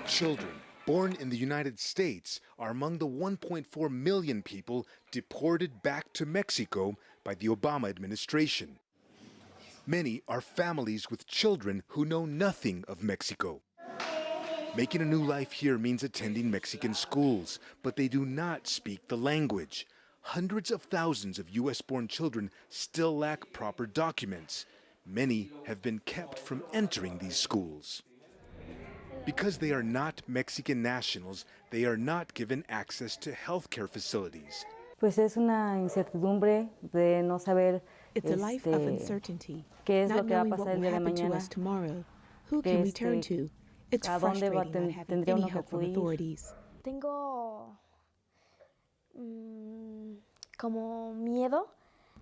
Children born in the United States are among the 1.4 million people deported back to Mexico by the Obama administration. Many are families with children who know nothing of Mexico. Making a new life here means attending Mexican schools, but they do not speak the language. Hundreds of thousands of U.S.-born children still lack proper documents. Many have been kept from entering these schools. Because they are not Mexican nationals, they are not given access to healthcare facilities. Pues es una incertidumbre de no saber It's a life of uncertainty, qué es lo not que va a knowing what pasar el will día de happen to mañana. us tomorrow. Who can we turn to? It's frustrating not having any help from authorities. Tengo como miedo.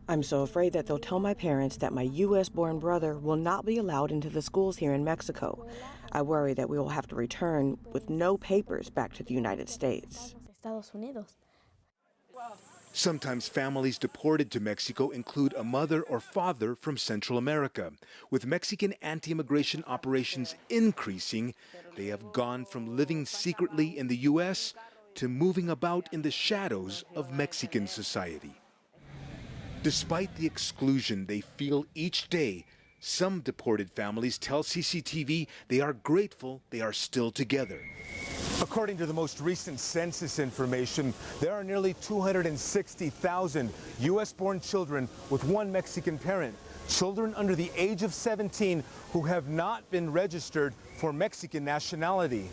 I'm so afraid that they'll tell my parents that my U.S.-born brother will not be allowed into the schools here in Mexico. I worry that we will have to return with no papers back to the United States. Sometimes families deported to Mexico include a mother or father from Central America. With Mexican anti-immigration operations increasing, they have gone from living secretly in the U.S. to moving about in the shadows of Mexican society. Despite the exclusion they feel each day, some deported families tell CCTV they are grateful they are still together. According to the most recent census information, there are nearly 260,000 U.S.-born children with one Mexican parent, children under the age of 17 who have not been registered for Mexican nationality.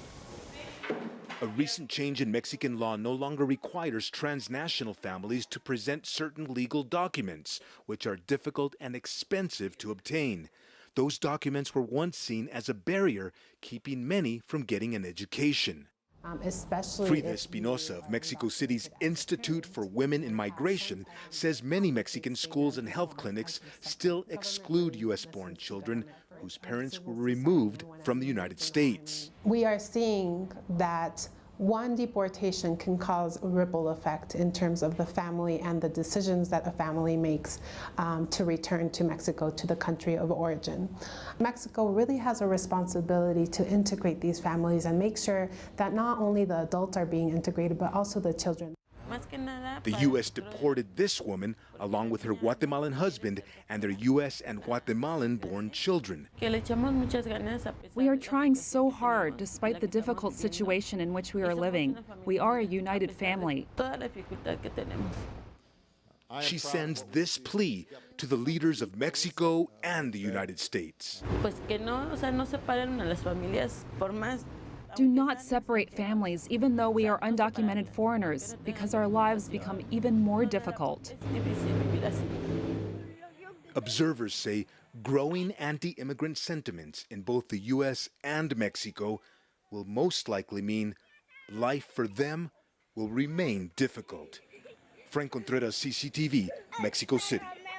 A recent change in Mexican law no longer requires transnational families to present certain legal documents, which are difficult and expensive to obtain. Those documents were once seen as a barrier, keeping many from getting an education. Frida Espinoza of Mexico City's Institute for Women in Migration says many Mexican schools and health clinics still exclude U.S.-born children whose parents were removed from the United States. We are seeing that one deportation can cause a ripple effect in terms of the family and the decisions that a family makes to return to Mexico, to the country of origin. Mexico really has a responsibility to integrate these families and make sure that not only the adults are being integrated, but also the children. The U.S. deported this woman, along with her Guatemalan husband and their U.S. and Guatemalan-born children. We are trying so hard, despite the difficult situation in which we are living. We are a united family. She sends this plea to the leaders of Mexico and the United States. Do not separate families, even though we are undocumented foreigners, because our lives become even more difficult. Observers say growing anti-immigrant sentiments in both the U.S. and Mexico will most likely mean life for them will remain difficult. Frank Contreras, CCTV, Mexico City.